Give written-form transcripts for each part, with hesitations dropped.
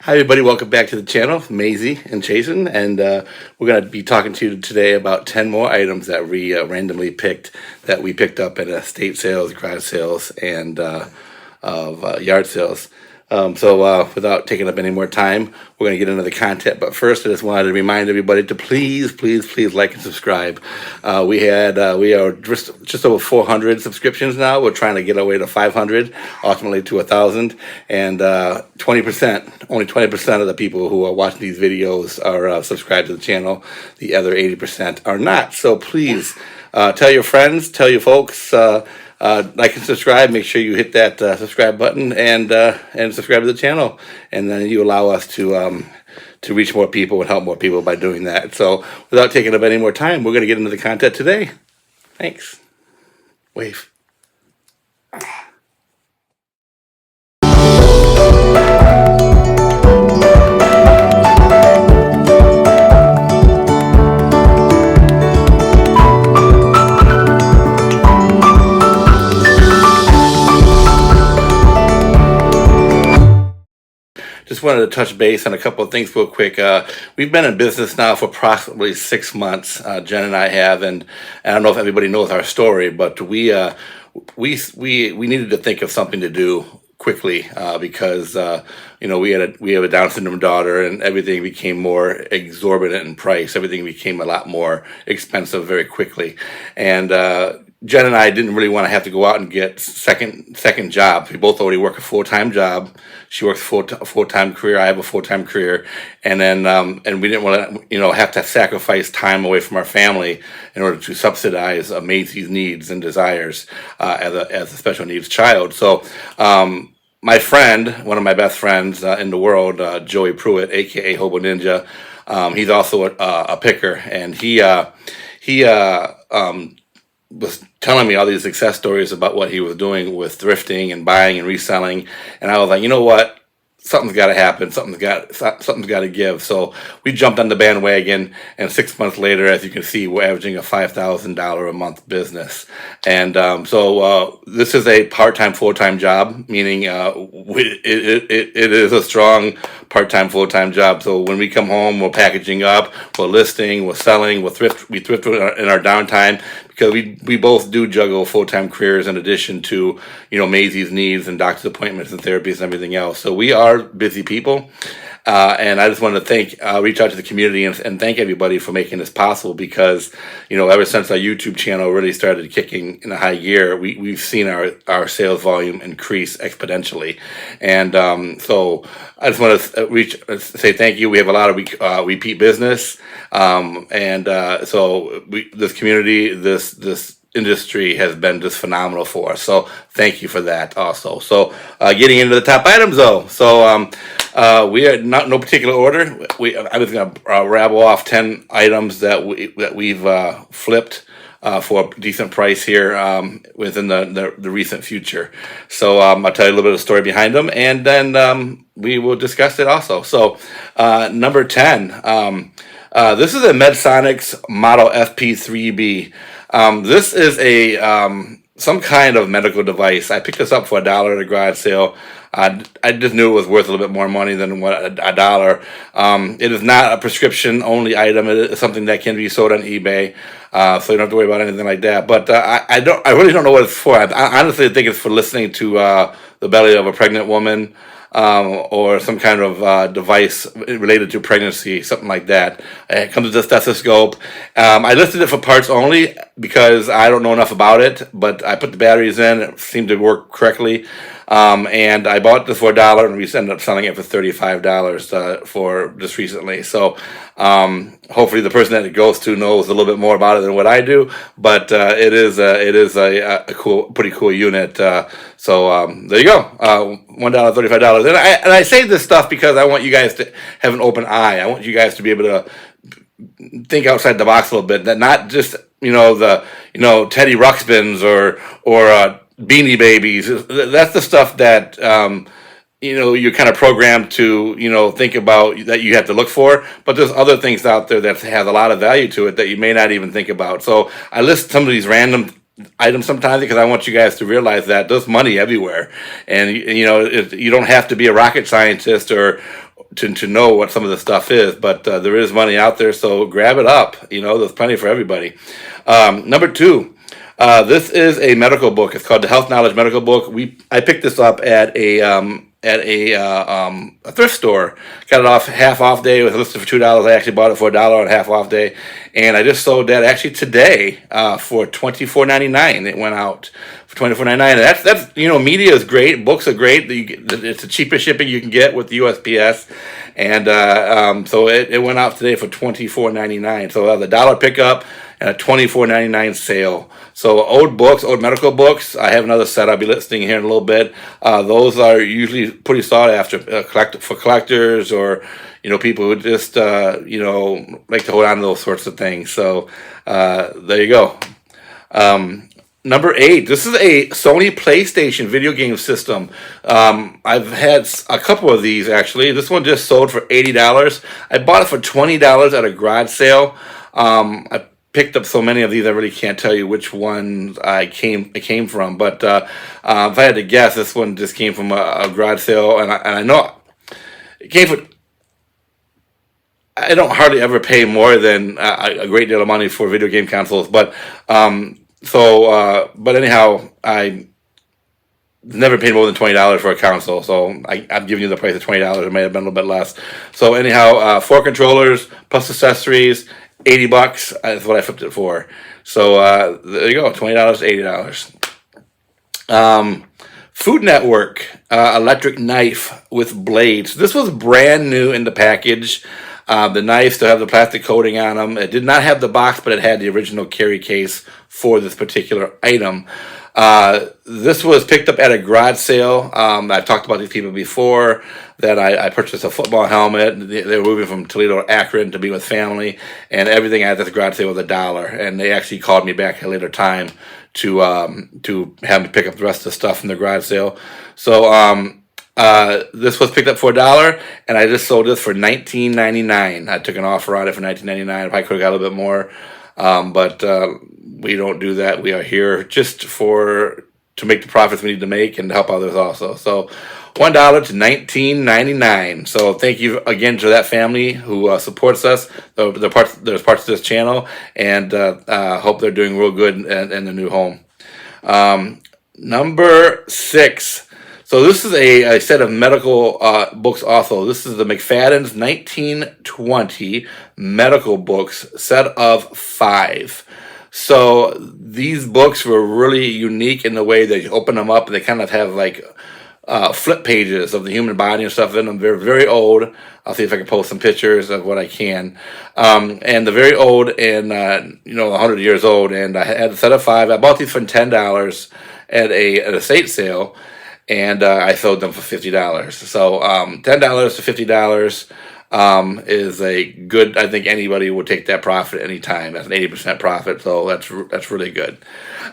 Hi everybody, welcome back to the channel, Maisie and Jason, and we're going to be talking to you today about 10 more items that we randomly picked, that we picked up at estate sales, garage sales, and yard sales. Without taking up any more time, we're going to get into the content, but first I just wanted to remind everybody to please like and subscribe. We are just over 400 subscriptions now. We're trying to get our way to 500, ultimately to 1,000, and 20%, only 20% of the people who are watching these videos are subscribed to the channel. The other 80% are not. So please tell your friends, tell your folks, like and subscribe. Make sure you hit that subscribe button and subscribe to the channel, and then you allow us to reach more people and help more people by doing that. So without taking up any more time, we're going to get into the content today. Thanks. Wave. Just wanted to touch base on a couple of things real quick. We've been in business now for approximately 6 months. Jen and I have, and I don't know if everybody knows our story, but we needed to think of something to do quickly because we have a Down syndrome daughter, and everything became more exorbitant in price. Everything became a lot more expensive very quickly, and Jen and I didn't really want to have to go out and get second jobs. We both already work a full-time job. She works a full-time career. I have a full-time career, and then and we didn't want to have to sacrifice time away from our family in order to subsidize Maisie's needs and desires as a special needs child. So my friend, one of my best friends in the world, Joey Pruitt, aka Hobo Ninja, he's also a picker, and he was telling me all these success stories about what he was doing with thrifting and buying and reselling, and I was like, you know what? Something's got to happen. Something's got to give. So we jumped on the bandwagon, and 6 months later, as you can see, we're averaging a $5,000 a month business. And so this is a part-time, full-time job, meaning it is a strong part-time, full-time job. So when we come home, we're packaging up, we're listing, we're selling, we thrift in our downtime, because we both do juggle full-time careers in addition to Maisie's needs and doctor's appointments and therapies and everything else. So we are busy people, and I just want to reach out to the community and thank everybody for making this possible, because ever since our YouTube channel really started kicking in a high gear, we've seen our sales volume increase exponentially, and so I just want to say thank you. We have a lot of repeat business, so this community, this industry has been just phenomenal for us. So thank you for that also. So getting into the top items though. So we are not no particular order. I was going to rabble off 10 items that we've flipped for a decent price here within the recent future. So I'll tell you a little bit of the story behind them, and then we will discuss it also. So number 10, this is a Medsonics Model FP3B. This is some kind of medical device. I picked this up for $1 at a garage sale. I just knew it was worth a little bit more money than a dollar. It is not a prescription only item. It is something that can be sold on eBay, so you don't have to worry about anything like that. But I really don't know what it's for. I honestly think it's for listening to the belly of a pregnant woman, or some kind of device related to pregnancy, something like that. It comes with a stethoscope. I listed it for parts only because I don't know enough about it, but I put the batteries in. It seemed to work correctly. And I bought this for $1, and we ended up selling it for $35 for just recently. So hopefully the person that it goes to knows a little bit more about it than what I do. But it is a pretty cool unit. So there you go, $1, $35. And I say this stuff because I want you guys to have an open eye. I want you guys to be able to think outside the box a little bit. That not just Teddy Ruxpins or Beanie Babies. That's the stuff that you're kind of programmed to think about, that you have to look for. But there's other things out there that have a lot of value to it that you may not even think about. So I list some of these random items sometimes because I want you guys to realize that there's money everywhere, and you don't have to be a rocket scientist or to know what some of the stuff is, but there is money out there, so grab it up. There's plenty for everybody. Number two, this is a medical book. It's called the Health Knowledge Medical Book. I picked this up at a thrift store. Got it off half off day. It was listed for $2. I actually bought it for $1 on half off day, and I just sold that actually today for $24.99. It went out for $24.99. And that's media is great. Books are great. It's the cheapest shipping you can get with the USPS, and so it went out today for $24.99. So the dollar pickup and a $24.99 sale. So old medical books, I have another set I'll be listing here in a little bit. Those are usually pretty sought after for collectors or people who just like to hold on to those sorts of things. So there you go. Number 8, this is a Sony PlayStation video game system. I've had a couple of these actually. This one just sold for $80. I bought it for $20 at a garage sale. I picked up so many of these I really can't tell you which ones it came from, but if I had to guess, this one just came from a garage sale, and I know it came from. I don't hardly ever pay more than a great deal of money for video game consoles, but anyhow, I never paid more than $20 for a console, so I'm giving you the price of $20. It may have been a little bit less. So anyhow, 4 controllers plus accessories. $80, that's what I flipped it for. So there you go, $20 to $80. Food Network electric knife with blades. This was brand new in the package. The knives still have the plastic coating on them. It did not have the box, but it had the original carry case for this particular item. This was picked up at a garage sale. I've talked about these people before, that I purchased a football helmet. They were moving from Toledo to Akron to be with family, and everything at this garage sale was $1. And they actually called me back at a later time to have me pick up the rest of the stuff from the garage sale. So this was picked up for $1, and I just sold this for $19.99. I took an offer on it for $19.99. I probably could have got a little bit more, but we don't do that. We are here just to make the profits we need to make and to help others also. So $1 to $19.99. So thank you again to that family who supports us. There's parts of this channel, and hope they're doing real good in the new home. Number 6. So this is a set of medical books also. This is the McFadden's 1920 medical books, set of 5. So these books were really unique in the way that you open them up, and they kind of have like flip pages of the human body and stuff in them. They're very old. I'll see if I can post some pictures of what I can. And they're very old and 100 years old. And I had a set of 5. I bought these for $10 at an estate sale, and I sold them for $50. So $10 to $50 is a good. I think anybody would take that profit anytime. That's an 80% profit, so that's really good.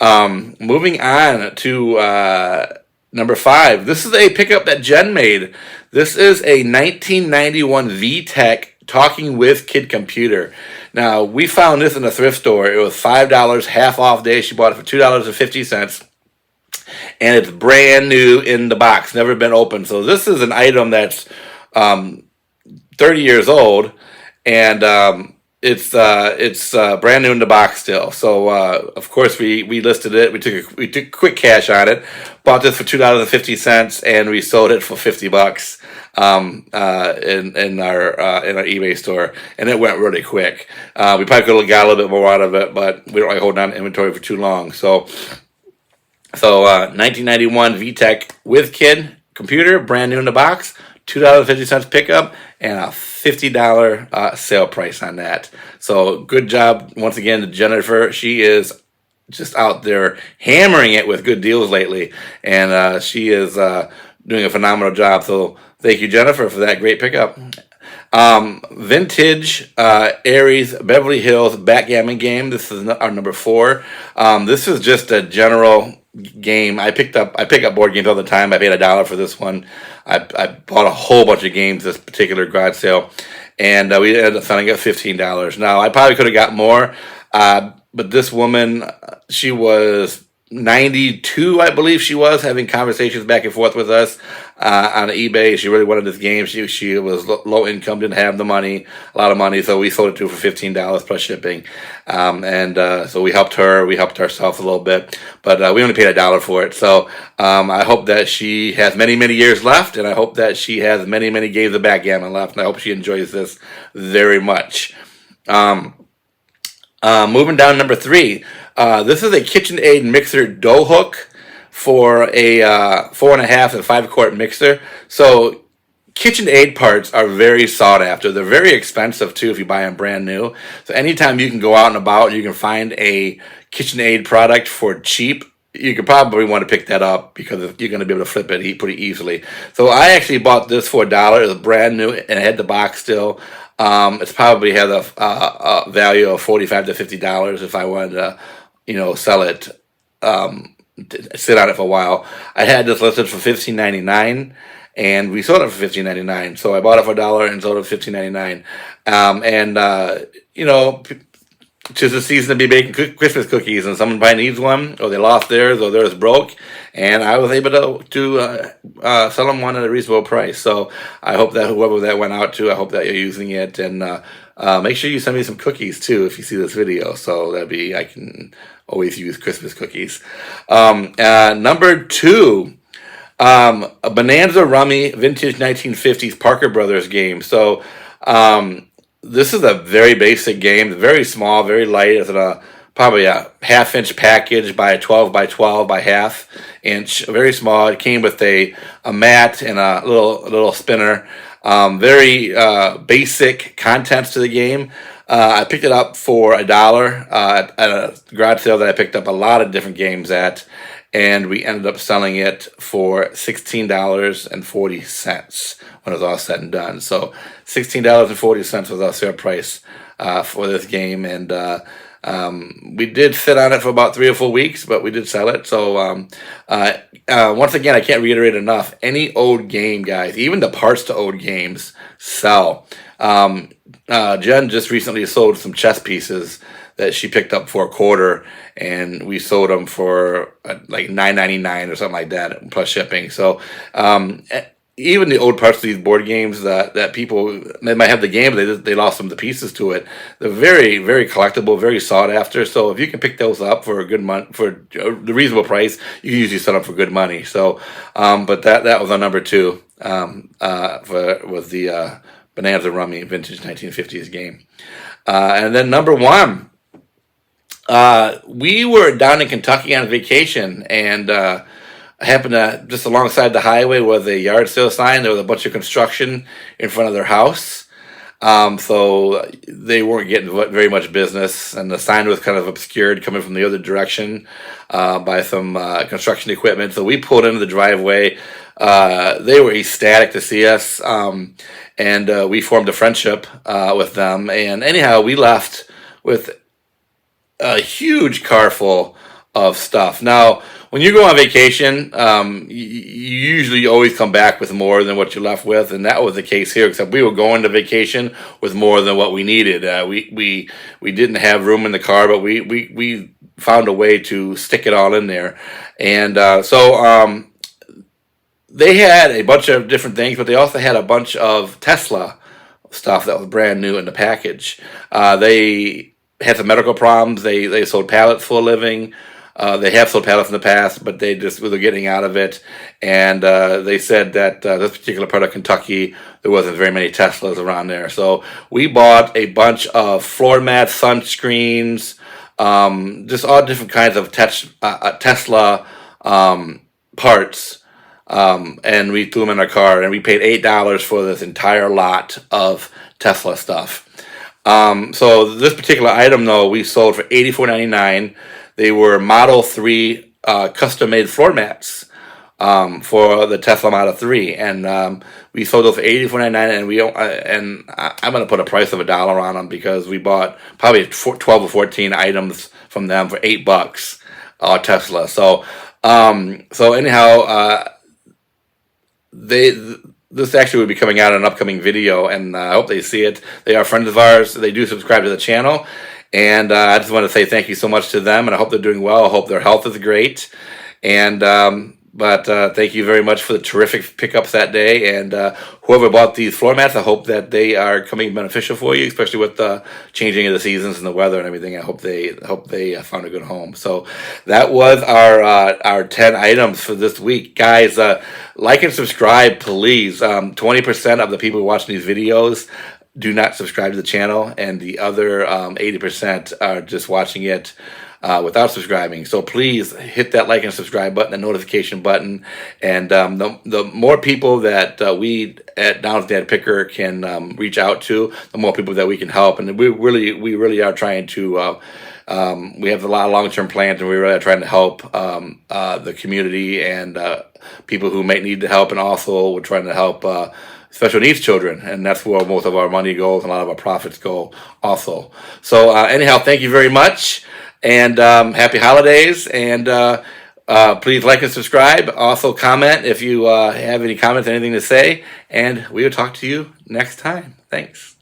Moving on to number 5. This is a pickup that Jen made. This is a 1991 VTech Talking with Kid computer. Now, we found this in a thrift store. It was $5 half off day. She bought it for $2.50. And it's brand new in the box, never been opened. So this is an item that's 30 years old, and it's brand new in the box still. So of course we listed it. We took quick cash on it. Bought this for $2.50, and we sold it for $50 in our eBay store, and it went really quick. We probably could have got a little bit more out of it, but we don't like holding on to inventory for too long. So 1991 VTech with kid computer, brand new in the box, $2.50 pickup, and a $50 sale price on that. So good job once again to Jennifer. She is just out there hammering it with good deals lately, and she is doing a phenomenal job. So thank you, Jennifer, for that great pickup. Vintage Aries Beverly Hills Backgammon game. This is our number 4. This is just a general game. I pick up board games all the time. I paid $1 for this one. I bought a whole bunch of games this particular garage sale, and we ended up selling it $15. Now I probably could have got more, but this woman, she was 92, I believe she was, having conversations back and forth with us. on eBay. She really wanted this game. She was low income, didn't have the money, a lot of money, so we sold it to her for $15 plus shipping. So we helped her. We helped ourselves a little bit, but we only paid $1 for it. So I hope that she has many, many years left, and I hope that she has many, many games of Backgammon left, and I hope she enjoys this very much. Moving down, number 3. This is a KitchenAid mixer dough hook for a 4.5 and 5-quart mixer. So KitchenAid parts are very sought after. They're very expensive too if you buy them brand new. So anytime you can go out and about and you can find a KitchenAid product for cheap, you could probably want to pick that up because you're going to be able to flip it pretty easily. So I actually bought this for $1. It was brand new and it had the box still. It's probably had a value of $45 to $50 if I wanted to, sell it, sit on it for a while. I had this listed for $15.99, and we sold it for $15.99. So I bought it for $1 and sold it for $15.99. Tis the season to be baking Christmas cookies, and someone probably needs one, or they lost theirs, or theirs broke, and I was able to sell them one at a reasonable price. So I hope that whoever that went out to, I hope that you're using it, and make sure you send me some cookies too if you see this video. So I can always use Christmas cookies. Number 2, a Bonanza Rummy vintage 1950s Parker Brothers game. So this is a very basic game, very small, very light. It's probably a 1/2-inch package by a 12 by 12 by 1/2 inch, very small. It came with a mat and a little spinner. Very basic contents to the game. I picked it up for $1 at a garage sale that I picked up a lot of different games at, and we ended up selling it for $16.40 when it was all said and done. So $16.40 was our sale price for this game, and we did sit on it for about 3 or 4 weeks, but we did sell it. So once again, I can't reiterate enough, any old game, guys, even the parts to old games sell. Jen just recently sold some chess pieces that she picked up for $0.25, and we sold them for like $9.99 or something like that plus shipping. So even the old parts of these board games that people, they might have the game, but they lost some of the pieces to it. They're very, very collectible, very sought after. So if you can pick those up for a good for the reasonable price, you can usually sell them for good money. So, but that was our number 2 was the Bonanza Rummy vintage 1950s game. And then number 1, we were down in Kentucky on vacation, and I happened to, just alongside the highway was a yard sale sign. There was a bunch of construction in front of their house. So they weren't getting very much business, and the sign was kind of obscured coming from the other direction by some construction equipment. So we pulled into the driveway. They were ecstatic to see us, and we formed a friendship with them. And anyhow, we left with a huge car full of stuff. Now, when you go on vacation, you usually always come back with more than what you left with, and that was the case here. Except we were going to vacation with more than what we needed. We didn't have room in the car, but we found a way to stick it all in there, and so they had a bunch of different things, but they also had a bunch of Tesla stuff that was brand new in the package. They had some medical problems. They sold pallets for a living. They have sold pallets in the past, but they just were getting out of it. And they said that this particular part of Kentucky, there wasn't very many Teslas around there. So we bought a bunch of floor mats, sunscreens, just all different kinds of Tesla parts. And we threw them in our car, and we paid $8 for this entire lot of Tesla stuff. So this particular item, though, we sold for $84.99. They were Model 3 custom-made floor mats for the Tesla Model 3, and we sold those for $84.99. And I'm going to put a price of $1 on them because we bought probably 12 or 14 items from them for $8 Tesla. So anyhow, this actually will be coming out in an upcoming video, and I hope they see it. They are friends of ours. They do subscribe to the channel, and I just want to say thank you so much to them, and I hope they're doing well. I hope their health is great, and But thank you very much for the terrific pickups that day, and whoever bought these floor mats, I hope that they are coming beneficial for you, especially with the changing of the seasons and the weather and everything. I hope they found a good home. So that was our 10 items for this week, guys. Like and subscribe, please. 20% of the people watching these videos do not subscribe to the channel, and the other 80% are just watching it without subscribing. So please hit that like and subscribe button, the notification button, and the more people that we at Donald's Dad Picker can reach out to, the more people that we can help. And we really are trying to. We have a lot of long-term plans, and we really are trying to help the community and people who might need the help, and also we're trying to help special needs children, and that's where most of our money goes and a lot of our profits go also. So anyhow, thank you very much, and happy holidays, and please like and subscribe. Also comment if you have any comments, anything to say, and we will talk to you next time. Thanks.